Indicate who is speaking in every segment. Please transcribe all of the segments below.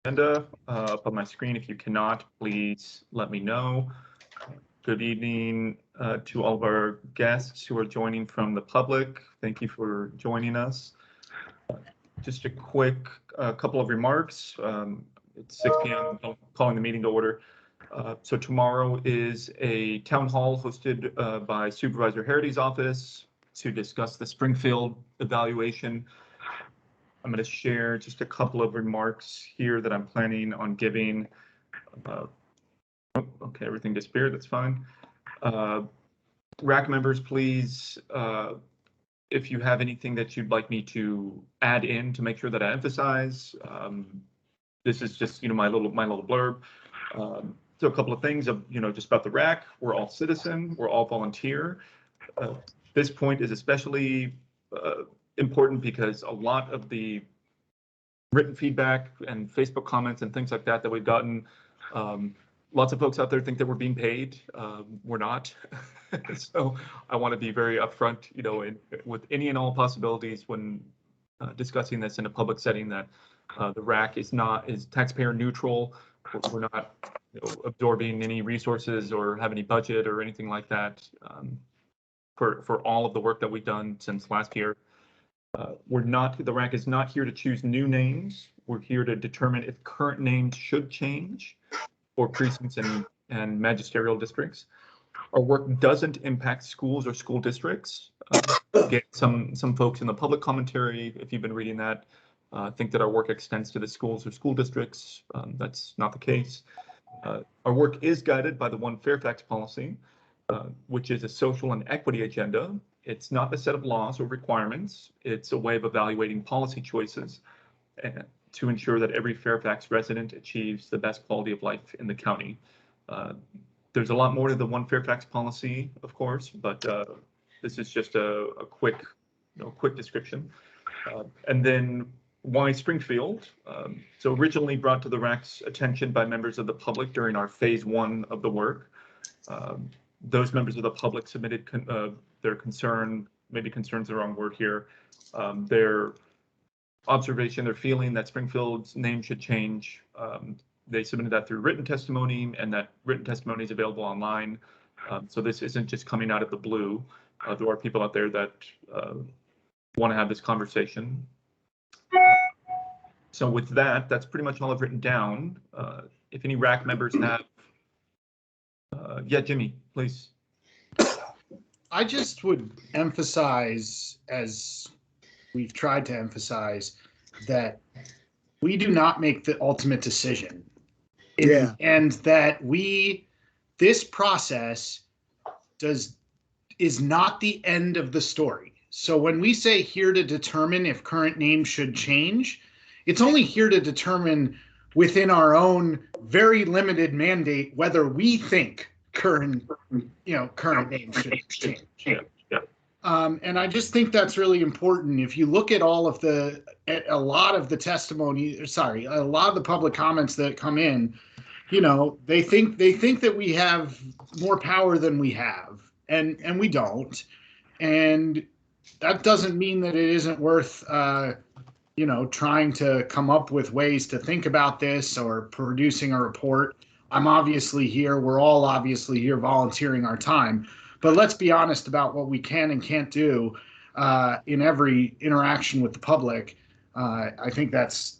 Speaker 1: agenda up on my screen. If you cannot, please let me know. Good evening to all of our guests who are joining from the public. Thank you for joining us. Just a quick couple of remarks. It's 6 p.m. I'm calling the meeting to order. So tomorrow is a town hall hosted by Supervisor Harity's office to discuss the Springfield evaluation. I'm going to share just a couple of remarks here that I'm planning on giving. Okay, everything disappeared. That's fine. RAC members, please, if you have anything that you'd like me to add in to make sure that I emphasize, this is just my little blurb. So a couple of things of just about the RAC. We're all citizen. We're all volunteer. This point is especially important because a lot of the written feedback and Facebook comments and things like that that we've gotten, lots of folks out there think that we're being paid. We're not. So I want to be very upfront, with any and all possibilities when discussing this in a public setting, that the RAC is taxpayer neutral. We're not absorbing any resources or have any budget or anything like that for all of the work that we've done since last year. The RAC is not here to choose new names. We're here to determine if current names should change for precincts and magisterial districts. Our work doesn't impact schools or school districts. Get some folks in the public commentary, if you've been reading that, think that our work extends to the schools or school districts. That's not the case. Our work is guided by the One Fairfax policy, which is a social and equity agenda. It's not a set of laws or requirements. It's a way of evaluating policy choices to ensure that every Fairfax resident achieves the best quality of life in the county. There's a lot more to the One Fairfax policy, of course, but this is just a quick description. And then why Springfield? So originally brought to the RAC's attention by members of the public during our phase 1 of the work. Those members of the public submitted their concern, maybe concern's the wrong word here, their observation, their feeling that Springfield's name should change. They submitted that through written testimony, and that written testimony is available online. So this isn't just coming out of the blue. There are people out there that want to have this conversation. So with that, that's pretty much all I've written down. If any RAC members have, yeah, Jimmy, please.
Speaker 2: I just would emphasize, as we've tried to emphasize, that we do not make the ultimate decision. And that this process is not the end of the story. So when we say here to determine if current names should change, it's only here to determine within our own very limited mandate whether we think current names should change. And I just think that's really important. If you look at a lot of the testimony, a lot of the public comments that come in, they think that we have more power than we have, and we don't. And that doesn't mean that it isn't worth, trying to come up with ways to think about this or producing a report. I'm obviously here. We're all obviously here volunteering our time. But let's be honest about what we can and can't do in every interaction with the public. I think that's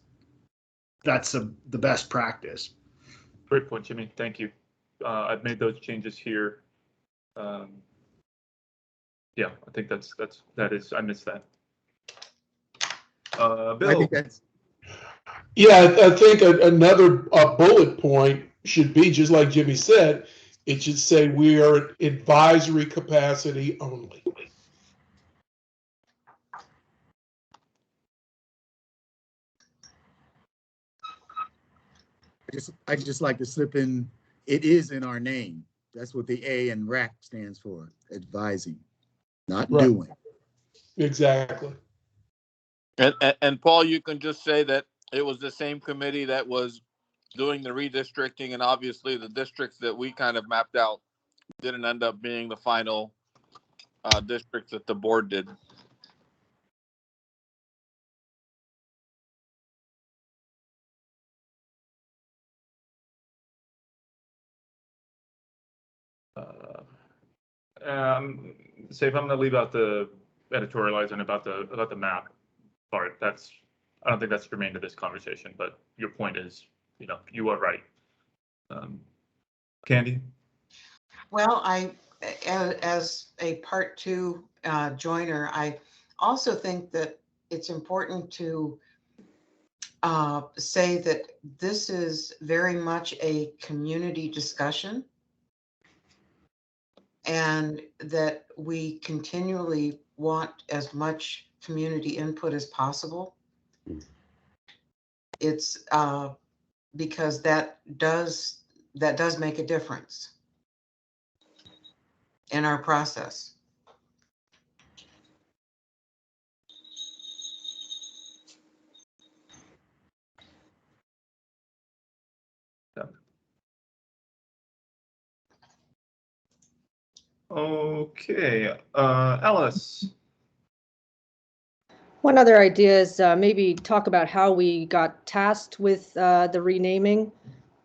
Speaker 2: the best practice.
Speaker 1: Great point, Jimmy. Thank you. I've made those changes here. Yeah, I think that is. I missed that. Bill.
Speaker 3: I think that's.
Speaker 4: Yeah, I think another bullet point should be, just like Jimmy said, it should say we are advisory capacity only.
Speaker 3: I just like to slip in, it is in our name. That's what the A in RAC stands for, advising, not
Speaker 4: Right.
Speaker 3: doing.
Speaker 4: Exactly.
Speaker 5: And Paul, you can just say that it was the same committee that was doing the redistricting, and obviously the districts that we kind of mapped out didn't end up being the final districts that the board did.
Speaker 1: Say if I'm going to leave out the editorializing about the map part, I don't think that's germane to this conversation. But your point is, you are right. Candy?
Speaker 6: Well, as a part two joiner, I also think that it's important to say that this is very much a community discussion, and that we continually want as much community input as possible. It's because that does make a difference in our process.
Speaker 1: Okay, Alice.
Speaker 7: One other idea is maybe talk about how we got tasked with the renaming.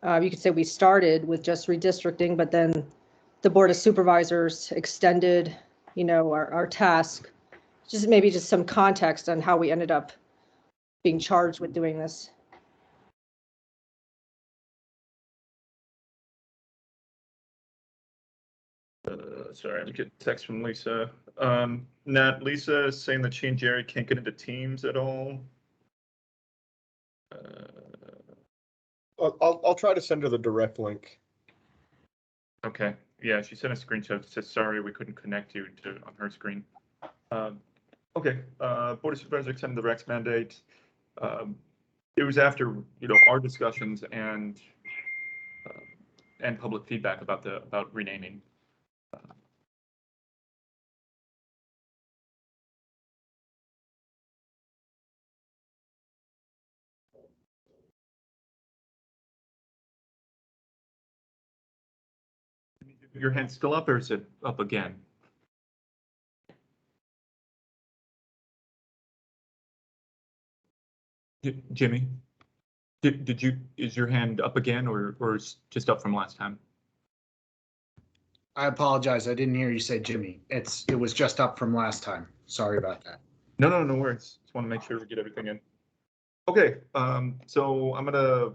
Speaker 7: You could say we started with just redistricting, but then the Board of Supervisors extended, our task. Maybe just some context on how we ended up being charged with doing this.
Speaker 1: Sorry, I'm getting a text from Lisa. Nat, Lisa is saying that she and Jerry can't get into Teams at all.
Speaker 8: I'll try to send her the direct link.
Speaker 1: Okay, yeah, she sent a screenshot that says, sorry, we couldn't connect you on her screen. Okay, Board of Supervisors extended the Rex mandate. It was after, our discussions and public feedback about renaming. Your hand's still up, or is it up again? Jimmy, is your hand up again, or is just up from last time?
Speaker 2: I apologize. I didn't hear you say Jimmy. It was just up from last time. Sorry about that.
Speaker 1: No worries. Just want to make sure we get everything in. Okay, so I'm gonna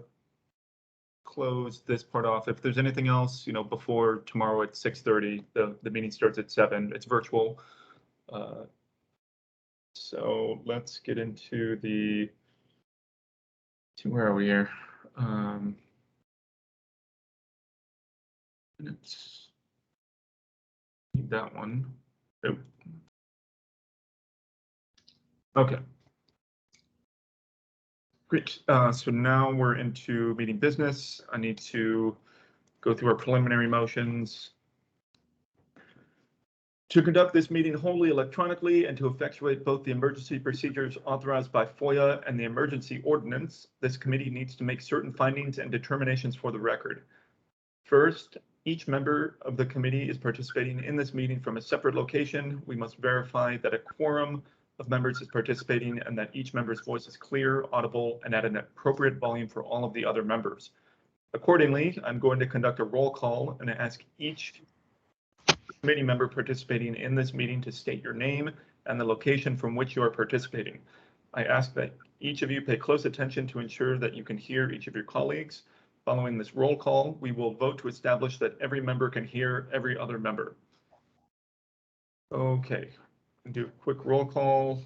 Speaker 1: close this part off. If there's anything else, before tomorrow at 6:30, the meeting starts at 7. It's virtual. So let's get into where are we here? Minutes. Need that one. Nope. Okay. Great. So now we're into meeting business. I need to go through our preliminary motions. To conduct this meeting wholly electronically and to effectuate both the emergency procedures authorized by FOIA and the emergency ordinance, this committee needs to make certain findings and determinations for the record. First, each member of the committee is participating in this meeting from a separate location. We must verify that a quorum of members is participating and that each member's voice is clear, audible, and at an appropriate volume for all of the other members. Accordingly, I'm going to conduct a roll call and ask each committee member participating in this meeting to state your name and the location from which you are participating. I ask that each of you pay close attention to ensure that you can hear each of your colleagues. Following this roll call, we will vote to establish that every member can hear every other member. Okay, do a quick roll call.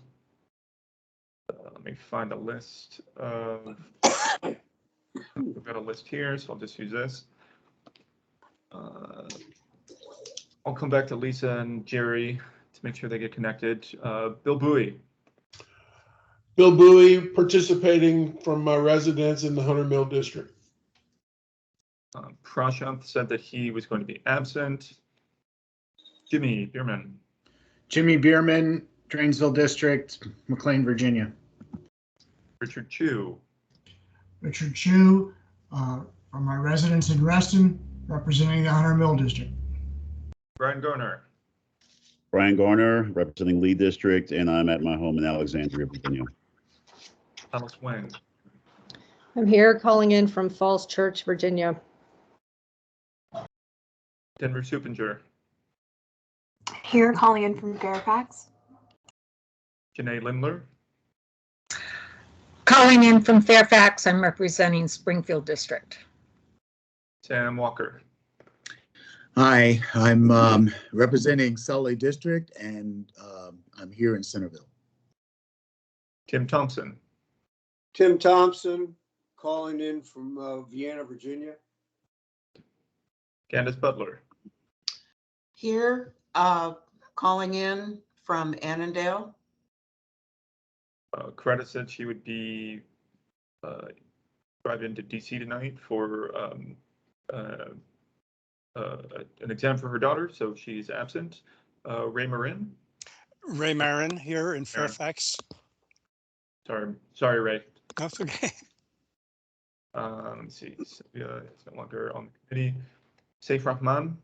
Speaker 1: Let me find a list of, we've got a list here, so I'll just use this. I'll come back to Lisa and Jerry to make sure they get connected. Bill Bowie.
Speaker 4: Bill Bowie participating from my residence in the Hunter Mill District.
Speaker 1: Prashanth said that he was going to be absent. Jimmy Bierman.
Speaker 2: Jimmy Bierman, Drainsville District, McLean, Virginia.
Speaker 1: Richard Chu.
Speaker 9: Richard Chu, from my residence in Reston, representing the Hunter Mill District.
Speaker 1: Brian Garner.
Speaker 10: Brian Garner, representing Lee District, and I'm at my home in Alexandria, Virginia.
Speaker 1: Thomas Wang.
Speaker 7: I'm here calling in from Falls Church, Virginia.
Speaker 1: Denver Supinger,
Speaker 11: Here, calling in from Fairfax.
Speaker 1: Janae Lindler,
Speaker 12: Calling in from Fairfax, I'm representing Springfield District.
Speaker 1: Sam Walker,
Speaker 3: Hi, I'm representing Sully District, and I'm here in Centerville.
Speaker 1: Tim Thompson,
Speaker 13: Tim Thompson, calling in from Vienna, Virginia.
Speaker 1: Candace Butler,
Speaker 6: Here, calling in from Annandale.
Speaker 1: Coretta said she would be driving to DC tonight for an exam for her daughter, so she's absent. Ray Marin.
Speaker 14: Ray Marin here in Fairfax.
Speaker 1: Sorry, Ray.
Speaker 14: That's okay.
Speaker 1: Let me see. Sylvia is no longer on the committee. Saif Rahman,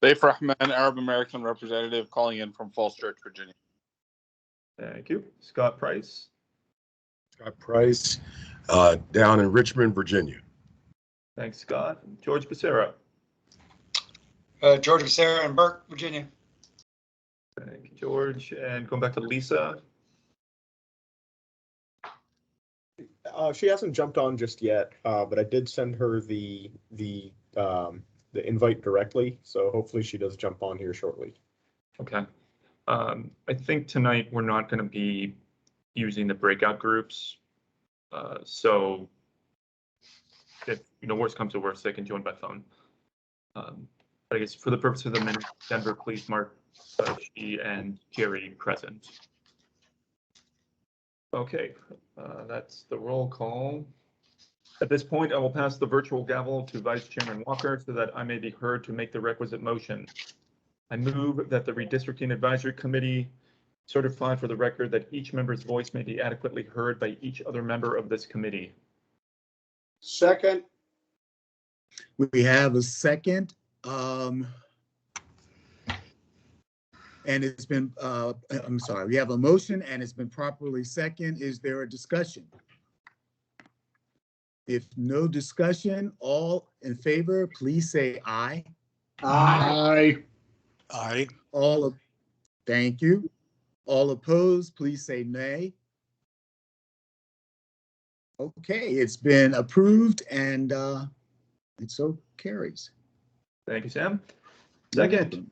Speaker 5: Saif Rahman, Arab American representative, calling in from Falls Church, Virginia.
Speaker 1: thank you. Scott Price,
Speaker 8: Scott Price, down in Richmond, Virginia.
Speaker 1: thanks, Scott. George Becerra,
Speaker 15: George Becerra in Burke, Virginia.
Speaker 1: thank you, George. And going back to Lisa,
Speaker 8: She hasn't jumped on just yet, but I did send her the invite directly, so hopefully she does jump on here shortly.
Speaker 1: okay. I think tonight we're not going to be using the breakout groups. So if, worst comes to worst, they can join by phone. But I guess for the purpose of the minute, Denver, please mark she and Jerry present. Okay, that's the roll call. At this point, I will pass the virtual gavel to Vice Chairman Walker so that I may be heard to make the requisite motion. I move that the Redistricting Advisory Committee certify for the record that each member's voice may be adequately heard by each other member of this committee.
Speaker 13: Second.
Speaker 3: We have a second. And it's been, I'm sorry, we have a motion and it's been properly second. Is there a discussion? If no discussion, all in favor, please say aye.
Speaker 2: Aye.
Speaker 14: Aye.
Speaker 3: Thank you. All opposed, please say nay. Okay, it's been approved and it so carries.
Speaker 1: Thank you, Sam. Second,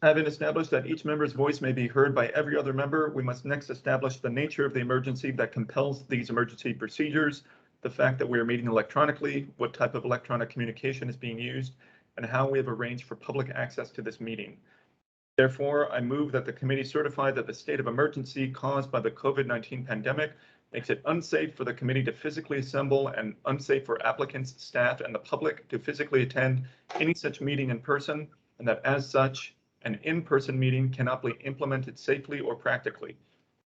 Speaker 1: having established that each member's voice may be heard by every other member, we must next establish the nature of the emergency that compels these emergency procedures, the fact that we are meeting electronically, what type of electronic communication is being used, and how we have arranged for public access to this meeting. Therefore, I move that the committee certify that the state of emergency caused by the COVID-19 pandemic makes it unsafe for the committee to physically assemble and unsafe for applicants, staff, and the public to physically attend any such meeting in person, and that as such, an in-person meeting cannot be implemented safely or practically.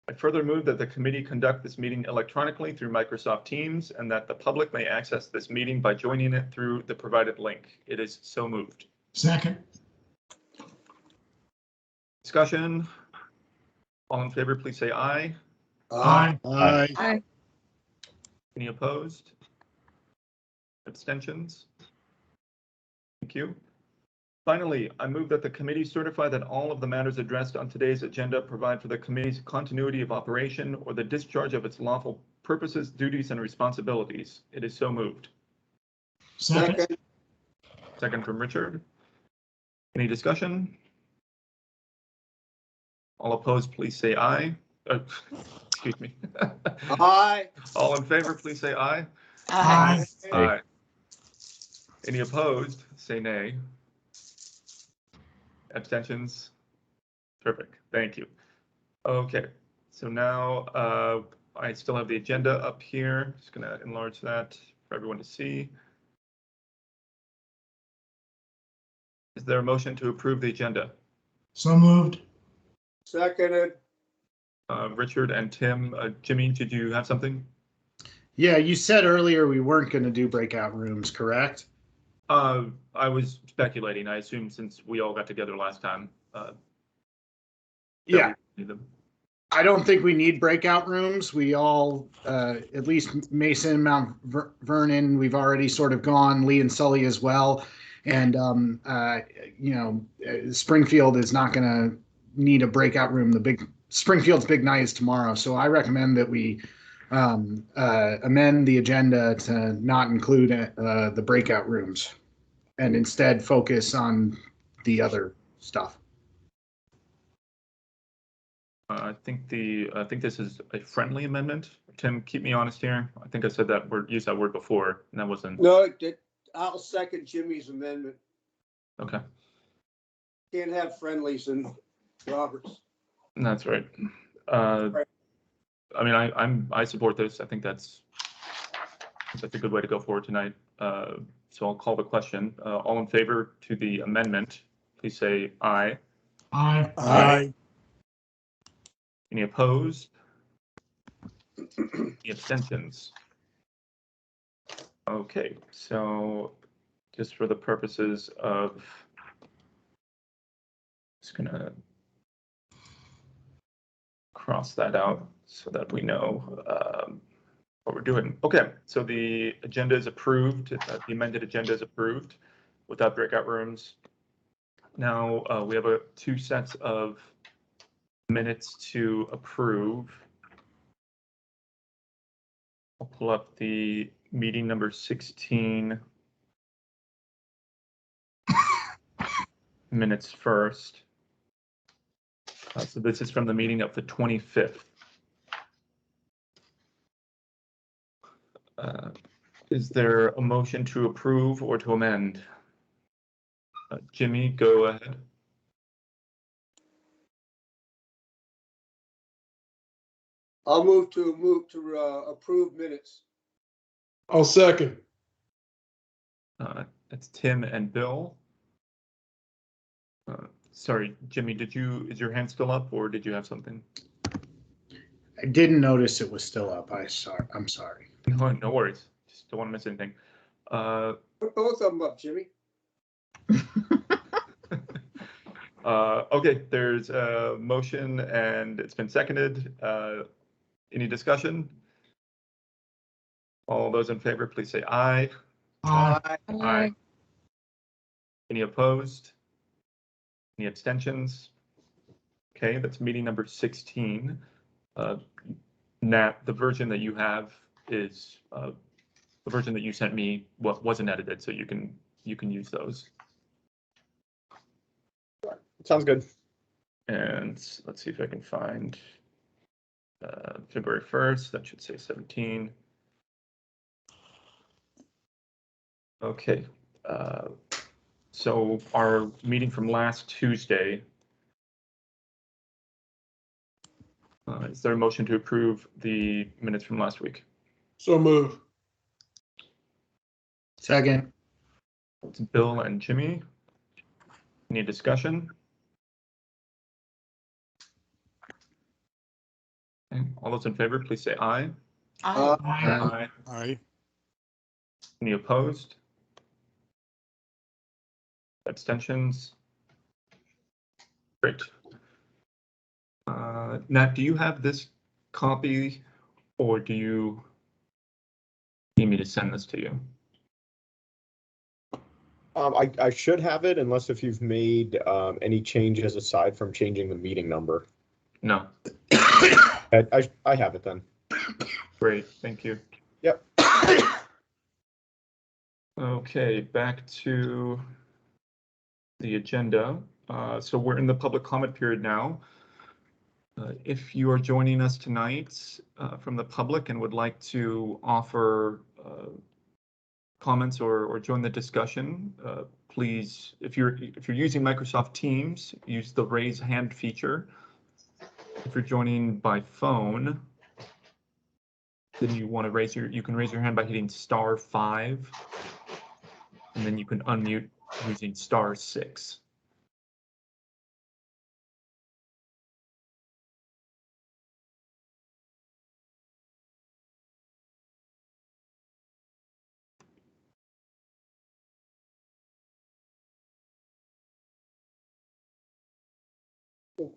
Speaker 1: I further move that the committee conduct this meeting electronically through Microsoft Teams and that the public may access this meeting by joining it through the provided link. It is so moved.
Speaker 9: Second.
Speaker 1: Discussion. All in favor, please say aye.
Speaker 9: Aye.
Speaker 3: Aye.
Speaker 12: Aye.
Speaker 1: Any opposed? Abstentions? Thank you. Finally, I move that the committee certify that all of the matters addressed on today's agenda provide for the committee's continuity of operation or the discharge of its lawful purposes, duties, and responsibilities. It is so moved.
Speaker 9: Second.
Speaker 1: Second from Richard. Any discussion? All opposed, please say aye. Excuse me.
Speaker 13: Aye.
Speaker 1: All in favor, please say aye.
Speaker 9: Aye.
Speaker 1: Aye. Any opposed, say nay. Abstentions? Perfect. Thank you. Okay, so now I still have the agenda up here. Just going to enlarge that for everyone to see. Is there a motion to approve the agenda?
Speaker 9: So moved.
Speaker 13: Seconded.
Speaker 1: Richard and Tim. Jimmy, did you have something?
Speaker 2: Yeah, you said earlier we weren't going to do breakout rooms, correct?
Speaker 1: I was speculating. I assume since we all got together last time.
Speaker 2: Yeah.
Speaker 1: We need them.
Speaker 2: I don't think we need breakout rooms. We all, at least Mason, Mount Vernon, we've already sort of gone, Lee and Sully as well. And, Springfield is not going to need a breakout room. Springfield's big night is tomorrow. So I recommend that we amend the agenda to not include the breakout rooms and instead focus on the other stuff.
Speaker 1: I think this is a friendly amendment. Tim, keep me honest here. I think I said that word, used that word before, and that wasn't.
Speaker 13: No, I'll second Jimmy's amendment.
Speaker 1: Okay.
Speaker 13: Can't have friendlies in Roberts.
Speaker 1: That's right. I mean, I support this. I think that's a good way to go forward tonight. So I'll call the question. All in favor to the amendment, please say aye.
Speaker 9: Aye.
Speaker 14: Aye.
Speaker 1: Any opposed? Any abstentions? Okay, so just for the purposes of, just gonna cross that out so that we know what we're doing. Okay, so the agenda is approved. The amended agenda is approved without breakout rooms. Now we have two sets of minutes to approve. I'll pull up the meeting number 16 minutes first. So this is from the meeting of the 25th. Is there a motion to approve or to amend? Jimmy, go ahead.
Speaker 13: I'll move to approve minutes.
Speaker 4: I'll second.
Speaker 1: That's Tim and Bill. Sorry, Jimmy, is your hand still up or did you have something?
Speaker 2: I didn't notice it was still up. I'm sorry.
Speaker 1: No worries. Just don't want to miss anything.
Speaker 13: Both of them up, Jimmy.
Speaker 1: Okay, there's a motion and it's been seconded. Any discussion? All those in favor, please say aye.
Speaker 9: Aye.
Speaker 1: Aye. Any opposed? Any abstentions? Okay, that's meeting number 16. Nat, the version that you have is the version that you sent me wasn't edited, so you can use those.
Speaker 8: Sounds good.
Speaker 1: And let's see if I can find February 1st. That should say 17. Okay. So our meeting from last Tuesday. Is there a motion to approve the minutes from last week?
Speaker 4: So move.
Speaker 2: Second.
Speaker 1: It's Bill and Jimmy. Any discussion? Okay. All those in favor, please say aye.
Speaker 6: Aye.
Speaker 1: Aye.
Speaker 14: Aye.
Speaker 1: Any opposed? Abstentions? Great. Nat, do you have this copy or do you need me to send this to you?
Speaker 8: I should have it unless if you've made any changes aside from changing the meeting number.
Speaker 1: No.
Speaker 8: I have it then.
Speaker 1: Great, thank you.
Speaker 8: Yep.
Speaker 1: Okay, back to the agenda. So we're in the public comment period now. If you are joining us tonight from the public and would like to offer comments or join the discussion, please, if you're using Microsoft Teams, use the raise hand feature. If you're joining by phone, then you want to you can raise your hand by hitting *5, and then you can unmute using *6.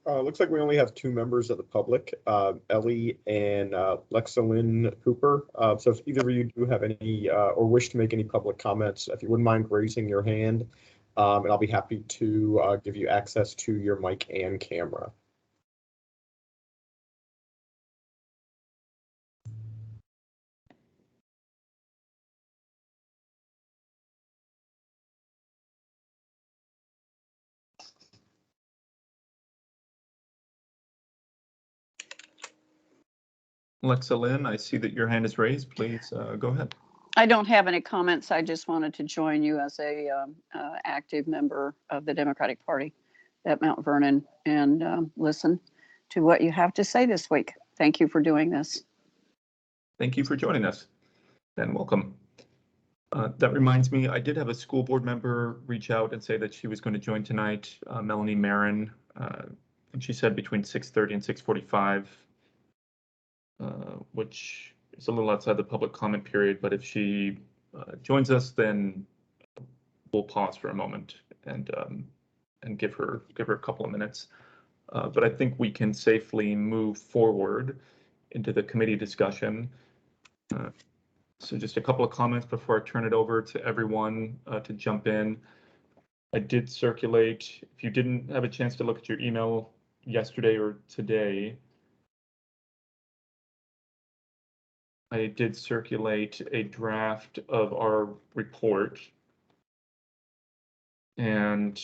Speaker 8: Looks like we only have two members of the public, Ellie and Lexalyn Cooper. So if either of you do have any or wish to make any public comments, if you wouldn't mind raising your hand, and I'll be happy to give you access to your mic and camera.
Speaker 1: Lexalyn, I see that your hand is raised. Please go ahead.
Speaker 15: I don't have any comments. I just wanted to join you as a active member of the Democratic Party at Mount Vernon and listen to what you have to say this week. Thank you for doing this.
Speaker 1: Thank you for joining us, and welcome. That reminds me, I did have a school board member reach out and say that she was going to join tonight, Melanie Marin. And she said between 6:30 and 6:45, which is a little outside the public comment period, but if she joins us, then we'll pause for a moment and give her a couple of minutes. But I think we can safely move forward into the committee discussion. So just a couple of comments before I turn it over to everyone to jump in. I did circulate, if you didn't have a chance to look at your email yesterday or today, I did circulate a draft of our report. And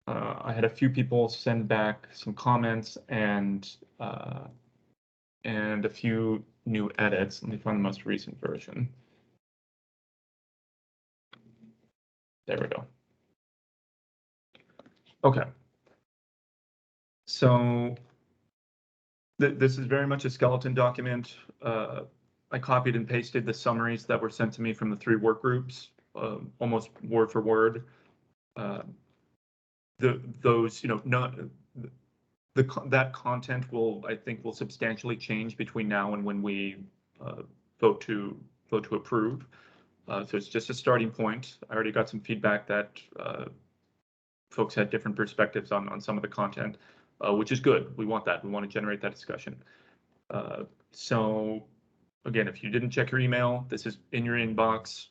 Speaker 1: I had a few people send back some comments and a few new edits. Let me find the most recent version. There we go. Okay. So this is very much a skeleton document. I copied and pasted the summaries that were sent to me from the 3 work groups, almost word for word. Those, that content I think will substantially change between now and when we vote to approve. So it's just a starting point. I already got some feedback that folks had different perspectives on some of the content, which is good. We want that. We want to generate that discussion. So again, if you didn't check your email, this is in your inbox.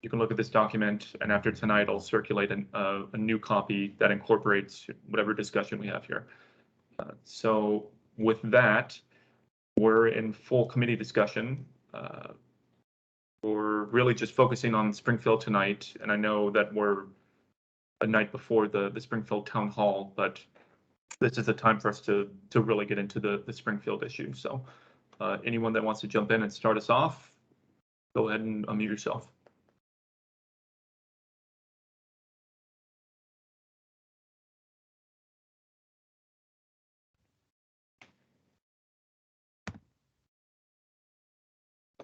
Speaker 1: You can look at this document, and after tonight, I'll circulate a new copy that incorporates whatever discussion we have here. So with that, we're in full committee discussion. We're really just focusing on Springfield tonight, and I know that we're a night before the Springfield Town Hall, but this is the time for us to really get into the Springfield issue. So anyone that wants to jump in and start us off, go ahead and unmute yourself.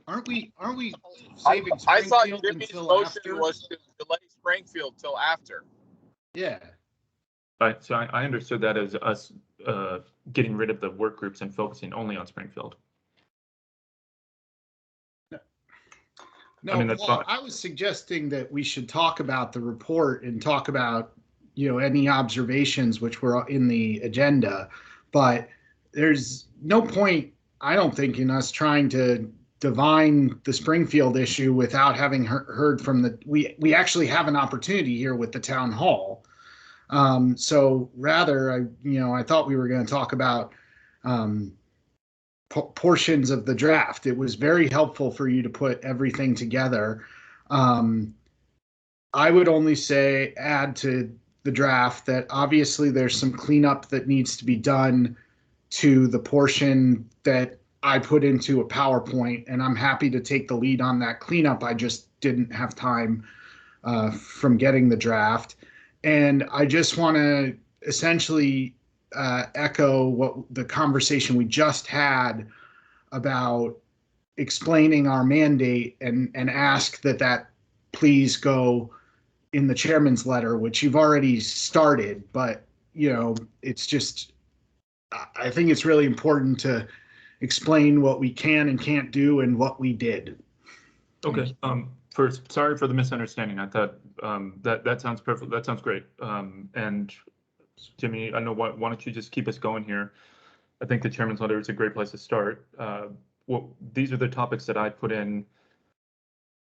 Speaker 2: Aren't we saving
Speaker 5: I thought
Speaker 2: Springfield
Speaker 5: Jimmy's
Speaker 2: until
Speaker 5: motion
Speaker 2: after?
Speaker 5: was to delay Springfield till after.
Speaker 2: Yeah.
Speaker 1: Right, so I understood that as us getting rid of the work groups and focusing only on Springfield.
Speaker 2: No,
Speaker 1: I mean, that's fine.
Speaker 2: I was suggesting that we should talk about the report and talk about, any observations which were in the agenda, but there's no point, I don't think, in us trying to divine the Springfield issue without having heard from we actually have an opportunity here with the town hall. So rather, I thought we were going to talk about portions of the draft. It was very helpful for you to put everything together. I would only add to the draft that obviously there's some cleanup that needs to be done to the portion that I put into a PowerPoint, and I'm happy to take the lead on that cleanup. I just didn't have time from getting the draft. And I just want to essentially echo what the conversation we just had about explaining our mandate and ask that please go in the chairman's letter, which you've already started, but it's just, I think it's really important to explain what we can and can't do and what we did.
Speaker 1: Okay. First, sorry for the misunderstanding. I thought that sounds perfect. That sounds great. And Jimmy, I know why don't you just keep us going here? I think the chairman's letter is a great place to start. These are the topics that I put in,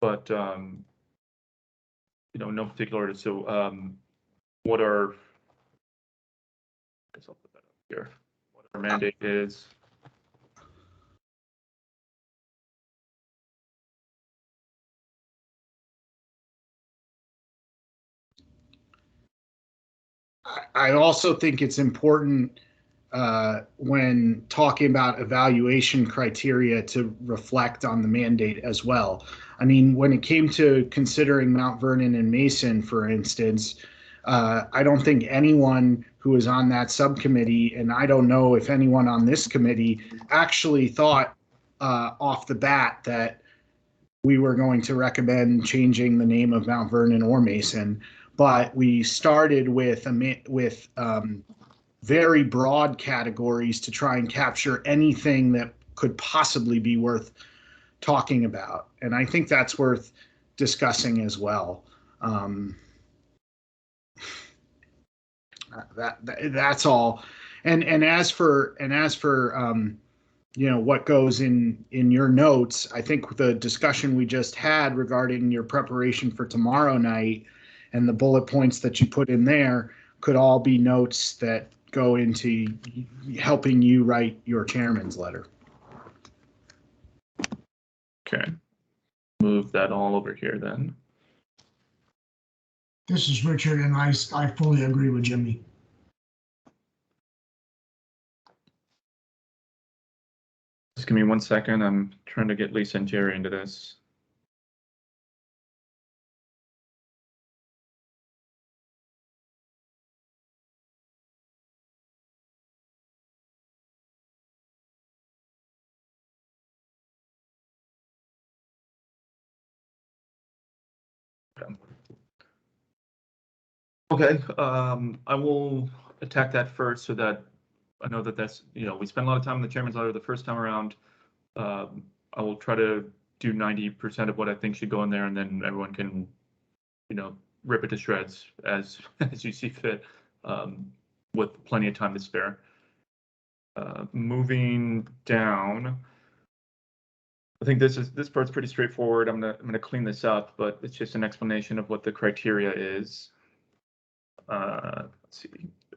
Speaker 1: but no particular order. So what are, I guess I'll put that up here. What our mandate is.
Speaker 2: I also think it's important when talking about evaluation criteria to reflect on the mandate as well. I mean, when it came to considering Mount Vernon and Mason, for instance, I don't think anyone who was on that subcommittee, and I don't know if anyone on this committee actually thought off the bat that we were going to recommend changing the name of Mount Vernon or Mason. But we started with very broad categories to try and capture anything that could possibly be worth talking about. And I think that's worth discussing as well. That's all. And as for what goes in your notes, I think the discussion we just had regarding your preparation for tomorrow night and the bullet points that you put in there could all be notes that go into helping you write your chairman's letter.
Speaker 1: Okay. Move that all over here then.
Speaker 9: This is Richard, and I fully agree with Jimmy.
Speaker 1: Just give me 1 second. I'm trying to get Lisa and Jerry into this. Okay, I will attack that first so that I know that that's, we spent a lot of time in the chairman's letter the first time around. I will try to do 90% of what I think should go in there, and then everyone can, rip it to shreds as you see fit, with plenty of time to spare. Moving down, I think this part's pretty straightforward. I'm gonna clean this up, but it's just an explanation of what the criteria is. Let's see,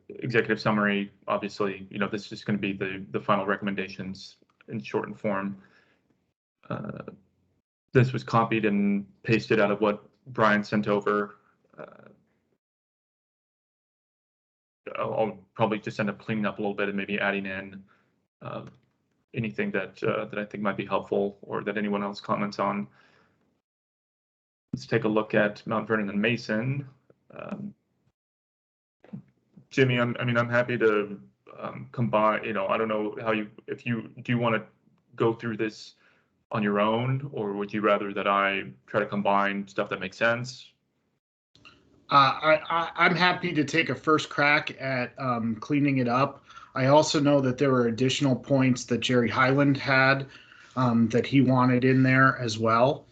Speaker 1: executive summary, obviously, this is just going to be the final recommendations in shortened form. This was copied and pasted out of what Brian sent over. I'll probably just end up cleaning up a little bit and maybe adding in anything that I think might be helpful or that anyone else comments on. Let's take a look at Mount Vernon and Mason. Jimmy, I'm happy to combine, I don't know how if you want to go through this on your own, or would you rather that I try to combine stuff that makes sense?
Speaker 2: I'm happy to take a first crack at cleaning it up. I also know that there were additional points that Jerry Highland had that he wanted in there as well.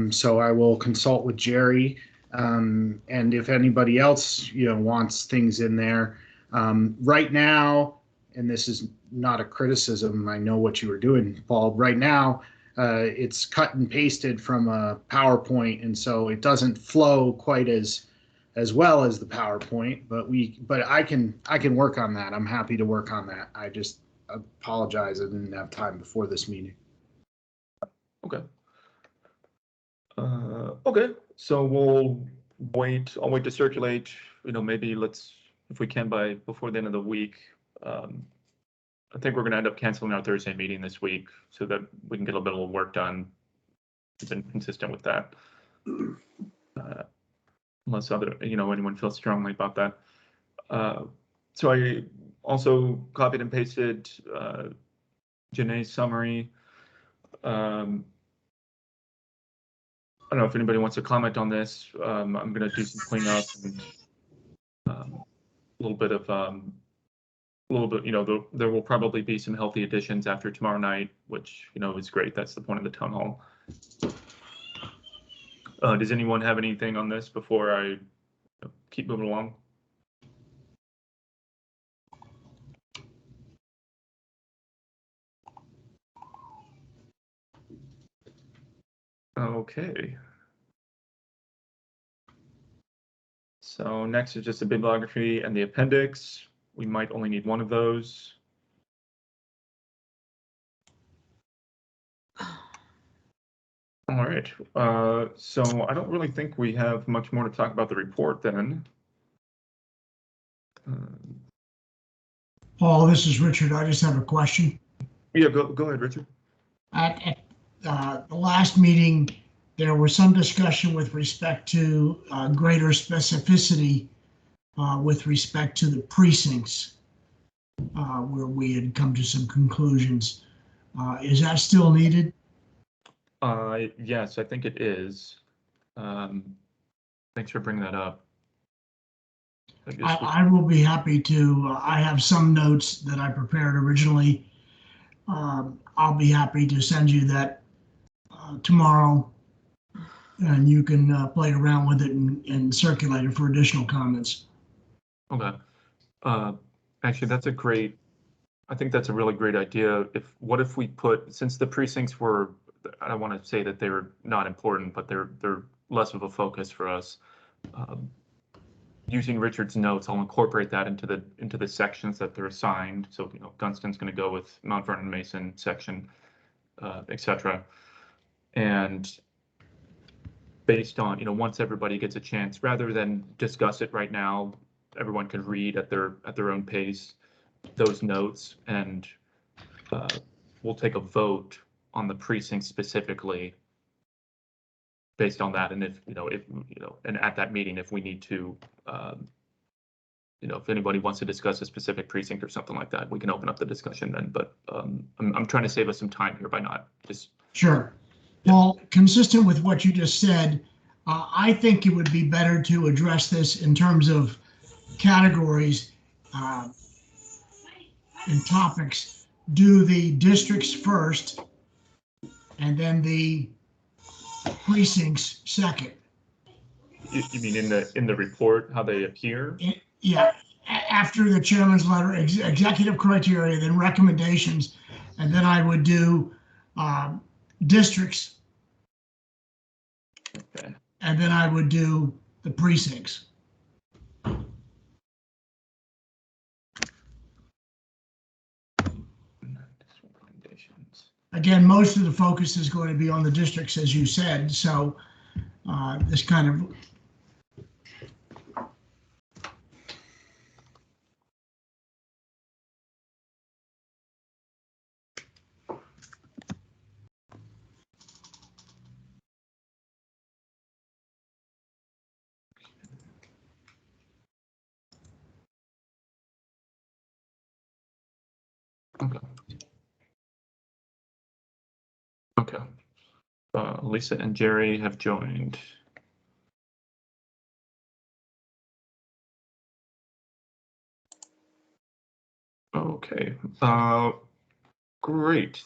Speaker 2: So I will consult with Jerry. And if anybody else, wants things in there, right now, and this is not a criticism, I know what you were doing, Paul. Right now, it's cut and pasted from a PowerPoint, and so it doesn't flow quite as well as the PowerPoint. But I can work on that. I'm happy to work on that. I just apologize I didn't have time before this meeting.
Speaker 1: Okay. Okay, so we'll wait. I'll wait to circulate. Maybe if we can before the end of the week. I think we're going to end up canceling our Thursday meeting this week so that we can get a little bit of work done. We've been consistent with that. Unless anyone feels strongly about that. So I also copied and pasted Janae's summary. I don't know if anybody wants to comment on this. I'm going to do some cleanup and a little bit, there will probably be some healthy additions after tomorrow night, which, is great. That's the point of the town hall. Does anyone have anything on this before I keep moving along? Okay. So next is just the bibliography and the appendix. We might only need one of those. All right. So I don't really think we have much more to talk about the report then.
Speaker 9: Paul, this is Richard. I just have a question.
Speaker 1: Yeah, go ahead, Richard.
Speaker 9: At the last meeting, there was some discussion with respect to greater specificity with respect to the precincts, where we had come to some conclusions. Is that still needed?
Speaker 1: Yes, I think it is. Thanks for bringing that up.
Speaker 9: I will be happy to. I have some notes that I prepared originally. I'll be happy to send you that tomorrow, and you can play around with it and circulate it for additional comments.
Speaker 1: Okay. Actually, that's a great, I think that's a really great idea. What if we put, since the precincts were, I don't want to say that they're not important, but they're less of a focus for us. Using Richard's notes, I'll incorporate that into the sections that they're assigned. So, Gunston's going to go with Mount Vernon Mason section, etc. And based on, once everybody gets a chance, rather than discuss it right now, everyone can read at their own pace those notes, and we'll take a vote on the precinct specifically based on that. And if and at that meeting, if we need to, if anybody wants to discuss a specific precinct or something like that, we can open up the discussion then. But I'm trying to save us some time here by not just.
Speaker 9: Sure. Well, consistent with what you just said, I think it would be better to address this in terms of categories and topics. Do the districts first, and then the precincts second.
Speaker 1: You mean in the report, how they appear?
Speaker 9: Yeah, after the chairman's letter, executive criteria, then recommendations, and then I would do districts.
Speaker 1: Okay.
Speaker 9: And then I would do the precincts. Again, most of the focus is going to be on the districts, as you said. So this kind of.
Speaker 1: Okay. Okay. Lisa and Jerry have joined. Okay. Great.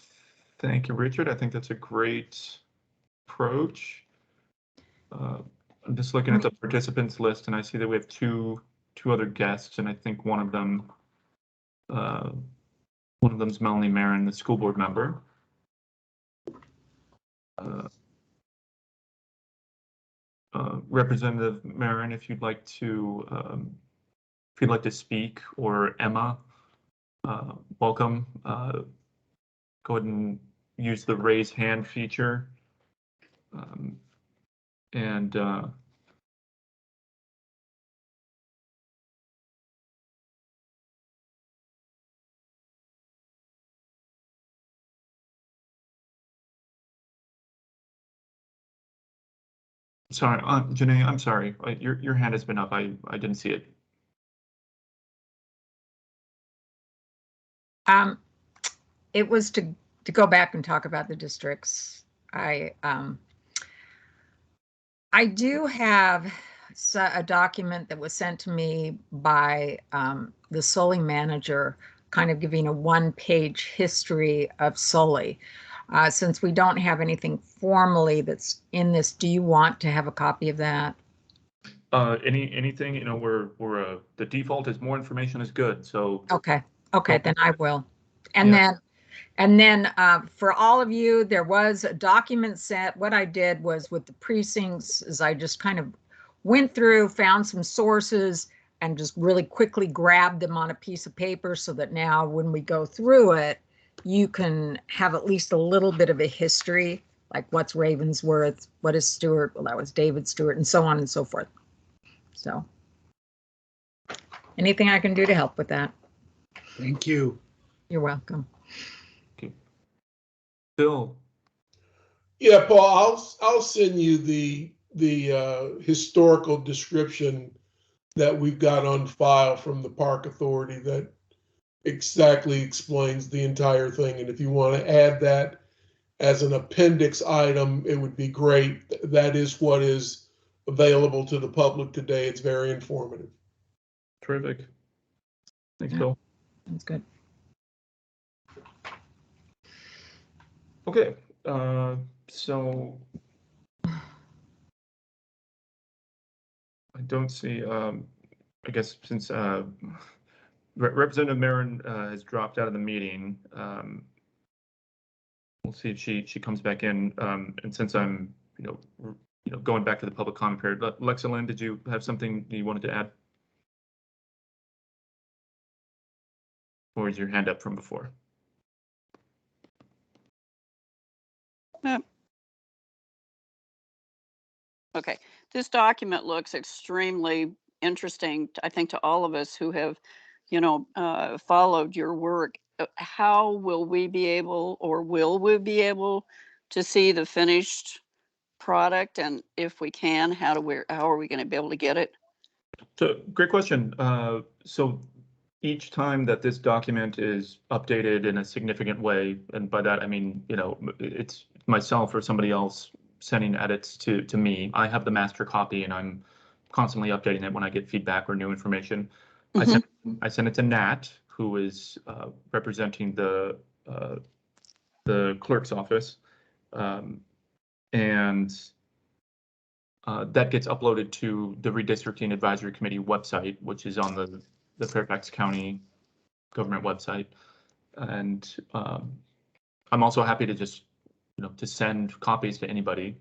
Speaker 1: Thank you, Richard. I think that's a great approach. I'm just looking at the participants list, and I see that we have two other guests, and I think one of them's Melanie Marin, the school board member. Representative Marin, if you'd like to speak, or Emma, welcome. Go ahead and use the raise hand feature. Sorry, Janae, I'm sorry. Your hand has been up. I didn't see it.
Speaker 12: It was to go back and talk about the districts. I do have a document that was sent to me by the Sully manager, kind of giving a one-page history of Sully. Since we don't have anything formally that's in this, do you want to have a copy of that?
Speaker 1: Anything, the default is more information is good. So
Speaker 12: okay, then I will. And then And then for all of you, there was a document set. What I did was with the precincts is I just kind of went through, found some sources, and just really quickly grabbed them on a piece of paper so that now when we go through it, you can have at least a little bit of a history, like what's Ravensworth, what is Stewart? Well, that was David Stewart, and so on and so forth. So anything I can do to help with that.
Speaker 2: Thank you.
Speaker 12: You're welcome.
Speaker 1: Okay. Bill.
Speaker 4: Yeah, Paul, I'll send you the historical description that we've got on file from the Park Authority that exactly explains the entire thing. And if you want to add that as an appendix item, it would be great. That is what is available to the public today. It's very informative.
Speaker 1: Terrific. Thanks,
Speaker 12: Yeah.
Speaker 1: Bill.
Speaker 12: That's good.
Speaker 1: Okay, so I don't see, I guess since Representative Marin has dropped out of the meeting, we'll see if she comes back in. And since I'm, going back to the public comment period, Lexa Lynn, did you have something you wanted to add? Or is your hand up from before?
Speaker 15: Okay, this document looks extremely interesting, I think, to all of us who have, followed your work. How will we be able, or will we be able to see the finished product? And if we can, how are we going to be able to get it?
Speaker 1: So, great question. So each time that this document is updated in a significant way, and by that I mean, it's myself or somebody else sending edits to me, I have the master copy and I'm constantly updating it when I get feedback or new information.
Speaker 15: Mm-hmm.
Speaker 1: I send it to Nat, who is representing the clerk's office, and that gets uploaded to the Redistricting Advisory Committee website, which is on the Fairfax County government website. And I'm also happy to just, to send copies to anybody,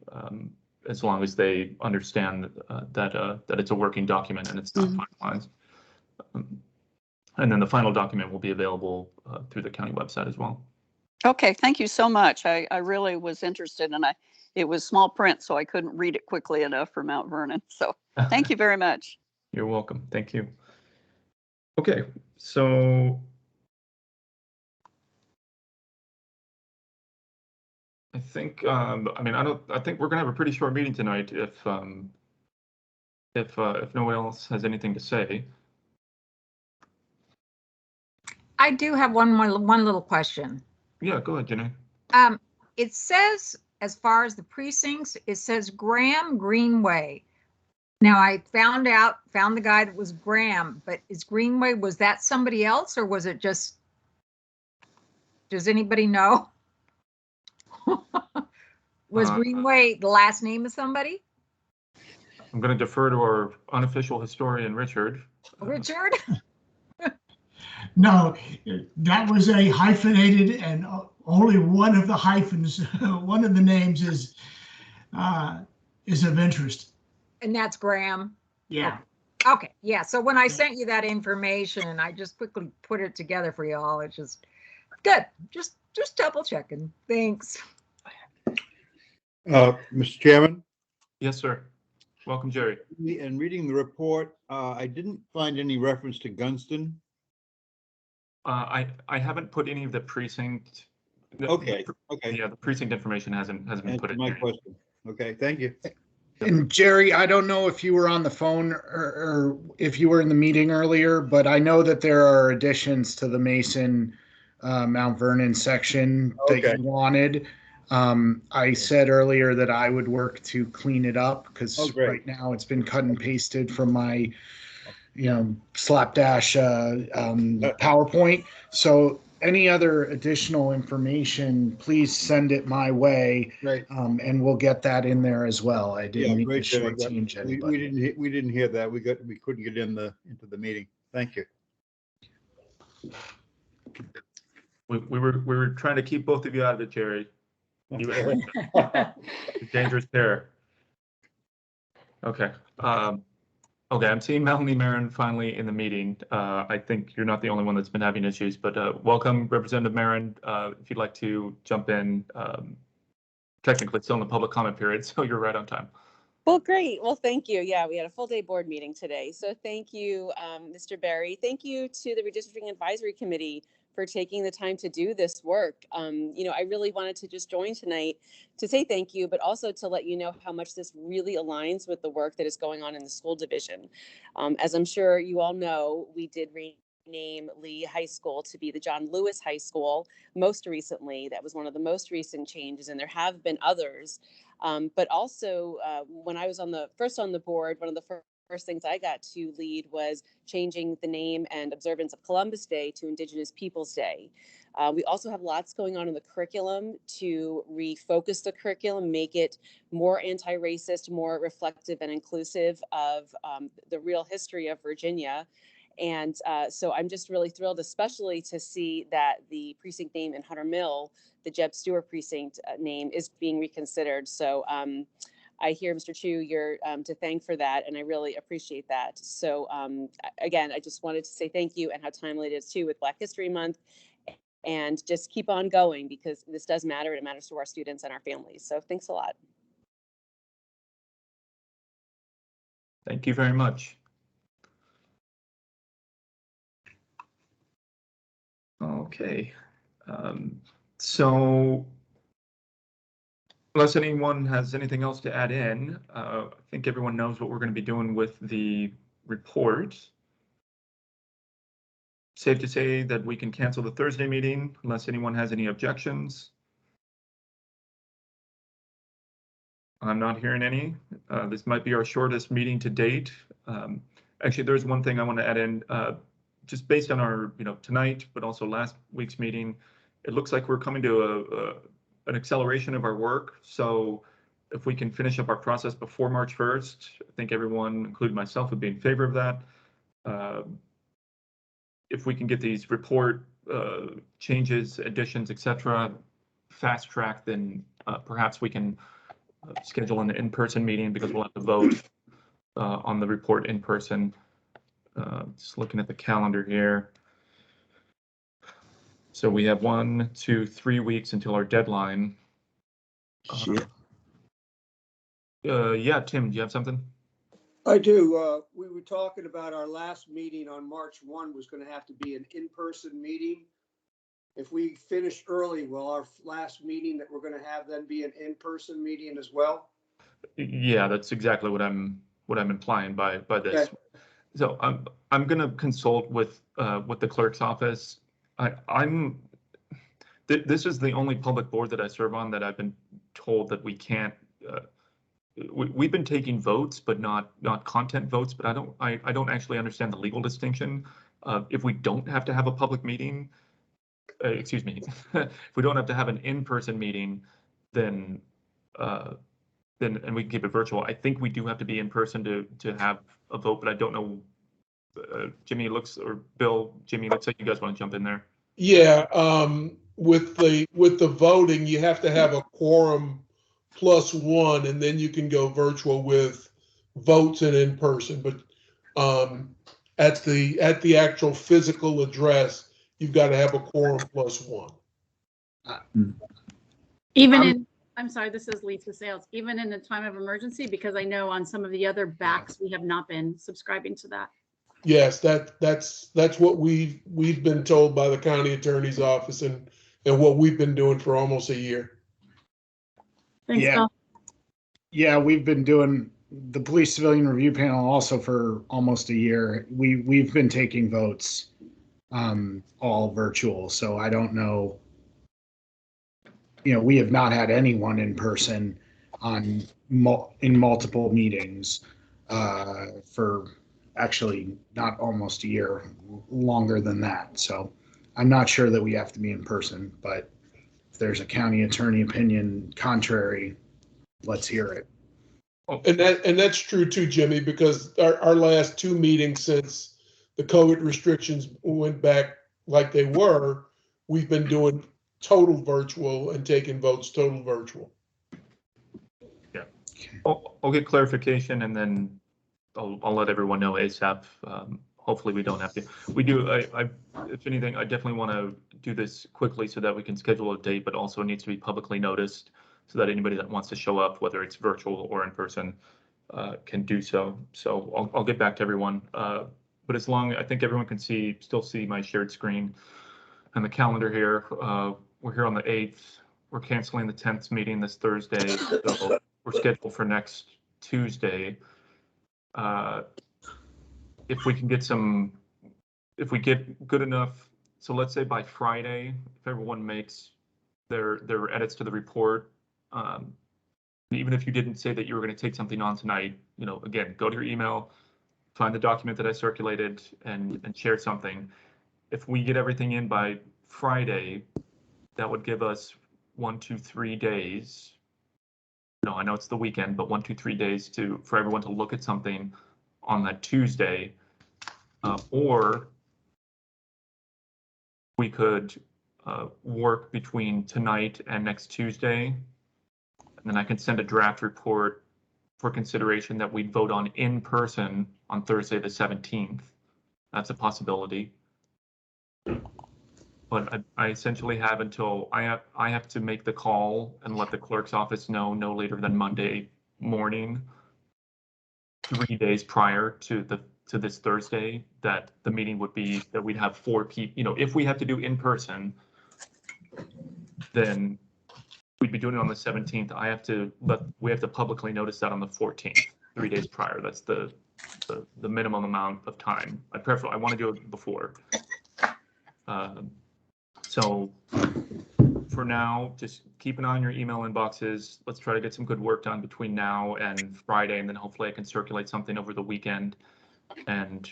Speaker 1: as long as they understand that it's a working document and it's not finalized. And then the final document will be available through the county website as well.
Speaker 15: Okay, thank you so much. I really was interested, and it was small print, so I couldn't read it quickly enough for Mount Vernon. So thank you very much.
Speaker 1: You're welcome. Thank you. Okay, so I think I think we're gonna have a pretty short meeting tonight if no one else has anything to say.
Speaker 12: I do have one little question.
Speaker 1: Yeah, go ahead, Janae.
Speaker 12: It says, as far as the precincts, it says Graham Greenway. Now I found the guy that was Graham, but is Greenway, was that somebody else or was it just, does anybody know? Was Greenway the last name of somebody?
Speaker 1: I'm going to defer to our unofficial historian, Richard.
Speaker 12: Richard?
Speaker 9: No, that was a hyphenated, and only one of the hyphens, one of the names is of interest.
Speaker 12: And that's Graham?
Speaker 9: Yeah.
Speaker 12: Okay, yeah. So when I sent you that information, I just quickly put it together for you all. It's just good. Just double checking. Thanks.
Speaker 16: Mr. Chairman?
Speaker 1: Yes, sir. Welcome, Jerry.
Speaker 16: In reading the report, I didn't find any reference to Gunston.
Speaker 1: I haven't put any of the precinct.
Speaker 16: Okay.
Speaker 1: Yeah, the precinct information hasn't been put in.
Speaker 16: My question. Okay, thank you.
Speaker 2: And Jerry, I don't know if you were on the phone or if you were in the meeting earlier, but I know that there are additions to the Mason Mount Vernon section that you wanted. I said earlier that I would work to clean it up because right now it's been cut and pasted from my, slapdash PowerPoint. So any other additional information, please send it my way.
Speaker 16: Right.
Speaker 2: And we'll get that in there as well. I didn't mean to
Speaker 16: great.
Speaker 2: shortchange anybody.
Speaker 16: We didn't hear that. We couldn't get into the meeting. Thank you.
Speaker 1: We were trying to keep both of you out of it, Jerry. You dangerous pair. Okay. Okay, I'm seeing Melanie Marin finally in the meeting. I think you're not the only one that's been having issues, but welcome, Representative Marin. If you'd like to jump in, technically still in the public comment period, so you're right on time.
Speaker 17: Well, great. Well, thank you. Yeah, we had a full day board meeting today. So thank you, Mr. Berry. Thank you to the Redistricting Advisory Committee for taking the time to do this work. I really wanted to just join tonight to say thank you, but also to let you know how much this really aligns with the work that is going on in the school division. As I'm sure you all know, we did rename Lee High School to be the John Lewis High School most recently. That was one of the most recent changes, and there have been others. But also, when I was first on the board, one of the first things I got to lead was changing the name and observance of Columbus Day to Indigenous Peoples Day. We also have lots going on in the curriculum to refocus the curriculum, make it more anti-racist, more reflective and inclusive of the real history of Virginia. And so I'm just really thrilled, especially to see that the precinct name in Hunter Mill, the Jeb Stewart precinct name, is being reconsidered. So I hear, Mr. Chu, you're to thank for that, and I really appreciate that. So again, I just wanted to say thank you, and how timely it is too with Black History Month, and just keep on going, because this does matter, and it matters to our students and our families. So thanks a lot.
Speaker 1: Thank you very much. Okay, so unless anyone has anything else to add in, I think everyone knows what we're going to be doing with the report. Safe to say that we can cancel the Thursday meeting unless anyone has any objections. I'm not hearing any. This might be our shortest meeting to date. Actually, there's one thing I want to add in. Just based on our, tonight, but also last week's meeting, it looks like we're coming to an acceleration of our work. So if we can finish up our process before March 1st, I think everyone, including myself, would be in favor of that. If we can get these report changes, additions, etc., fast track, then perhaps we can schedule an in-person meeting, because we'll have to vote on the report in person. Just looking at the calendar here. So we have 1, 2, 3 weeks until our deadline. Yeah, Tim, do you have something?
Speaker 13: I do. We were talking about our last meeting on March 1 was going to have to be an in-person meeting. If we finish early, will our last meeting that we're going to have then be an in-person meeting as well? Yeah,
Speaker 1: that's exactly what I'm implying by this. Okay. So I'm going to consult with the clerk's office. This is the only public board that I serve on that I've been told that we can't. We've been taking votes, but not content votes. But I don't actually understand the legal distinction. If we don't have to have a public meeting, excuse me, if we don't have to have an in-person meeting, then and we can keep it virtual. I think we do have to be in person to have a vote, but I don't know. Jimmy, or Bill, Jimmy, looks like you guys want to jump in there.
Speaker 4: Yeah, with the voting, you have to have a quorum +1, and then you can go virtual with votes and in person. But at the actual physical address, you've got to have a quorum +1.
Speaker 18: I'm sorry, this is Lisa Sales. Even in the time of emergency, because I know on some of the other backs we have not been subscribing to that.
Speaker 4: Yes, that's what we've been told by the county attorney's office, and what we've been doing for almost a year.
Speaker 18: Thanks, Bill.
Speaker 2: Yeah, we've been doing the police civilian review panel also for almost a year. We've been taking votes, all virtual. So I don't know. We have not had anyone in person in multiple meetings for actually not almost a year, longer than that. So I'm not sure that we have to be in person, but if there's a county attorney opinion contrary, let's hear it.
Speaker 4: And that's true too, Jimmy, because our last 2 meetings since the COVID restrictions went back like they were, we've been doing total virtual and taking votes total virtual.
Speaker 1: Yeah. I'll get clarification and then I'll let everyone know ASAP. Hopefully we don't have to. We do, if anything, I definitely want to do this quickly so that we can schedule a date, but also it needs to be publicly noticed so that anybody that wants to show up, whether it's virtual or in person, can do so. So I'll get back to everyone. But as long, I think everyone can still see my shared screen and the calendar here. We're here on the 8th. We're canceling the 10th meeting this Thursday. So we're scheduled for next Tuesday. If we can get if we get good enough, so let's say by Friday, if everyone makes their edits to the report, even if you didn't say that you were going to take something on tonight, again, go to your email, find the document that I circulated and share something. If we get everything in by Friday, that would give us 1, 2, 3 days. No, I know it's the weekend, but 1, 2, 3 days for everyone to look at something on that Tuesday, or we could work between tonight and next Tuesday, and then I can send a draft report for consideration that we'd vote on in person on Thursday the 17th. That's a possibility. But I essentially have until I have to make the call and let the clerk's office know no later than Monday morning, 3 days prior to this Thursday, that the meeting would be that we'd have 4 people. If we have to do in person, then we'd be doing it on the 17th. We have to publicly notice that on the 14th, 3 days prior. That's the minimum amount of time. I want to do it before. So for now, just keep an eye on your email inboxes. Let's try to get some good work done between now and Friday, and then hopefully I can circulate something over the weekend, and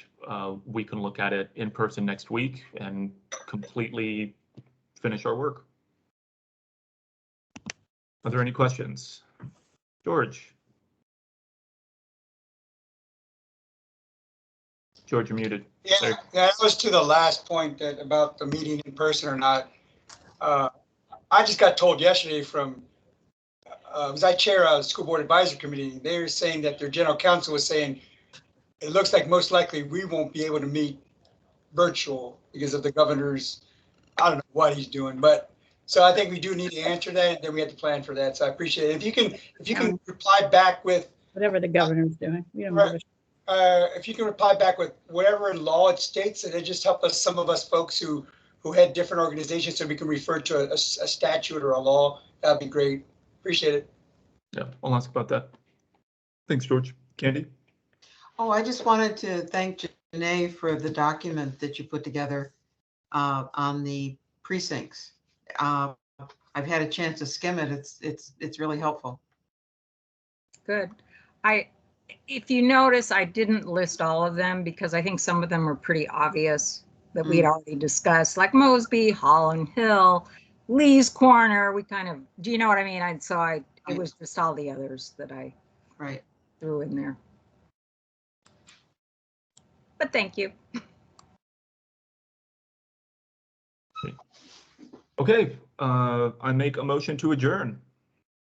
Speaker 1: we can look at it in person next week and completely finish our work. Are there any questions? George? George, you're muted.
Speaker 19: Yeah, that was to the last point about the meeting in person or not. I just got told yesterday from, because I chair a school board advisory committee, they were saying that their general counsel was saying, it looks like most likely we won't be able to meet virtual because of the governor's, I don't know what he's doing, but so I think we do need to answer that, and then we have to plan for that. So I appreciate it. If you can reply back with
Speaker 18: whatever the governor's doing.
Speaker 19: If you can reply back with whatever in law it states, and it just help us, some of us folks who had different organizations, so we can refer to a statute or a law, that'd be great. Appreciate it.
Speaker 1: Yeah, I'll ask about that. Thanks, George. Candy?
Speaker 6: Oh, I just wanted to thank Janae for the document that you put together on the precincts. I've had a chance to skim it. It's really helpful.
Speaker 12: Good. If you notice, I didn't list all of them because I think some of them are pretty obvious that we'd already discussed, like Mosby, Holland Hill, Lee's Corner. Do you know what I mean? It was just all the others that I threw in there. But thank you.
Speaker 1: Okay, I make a motion to adjourn.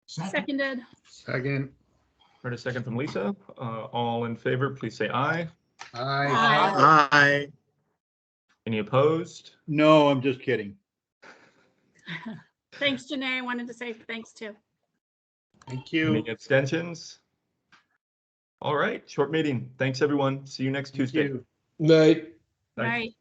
Speaker 18: Seconded.
Speaker 2: Second.
Speaker 1: Heard a second from Lisa. All in favor, please say aye.
Speaker 2: Aye.
Speaker 3: Aye.
Speaker 1: Any opposed?
Speaker 16: No, I'm just kidding.
Speaker 18: Thanks, Janae. I wanted to say thanks too.
Speaker 2: Thank you.
Speaker 1: Any abstentions? All right, short meeting. Thanks, everyone. See you next Tuesday.
Speaker 4: Night.
Speaker 18: Right.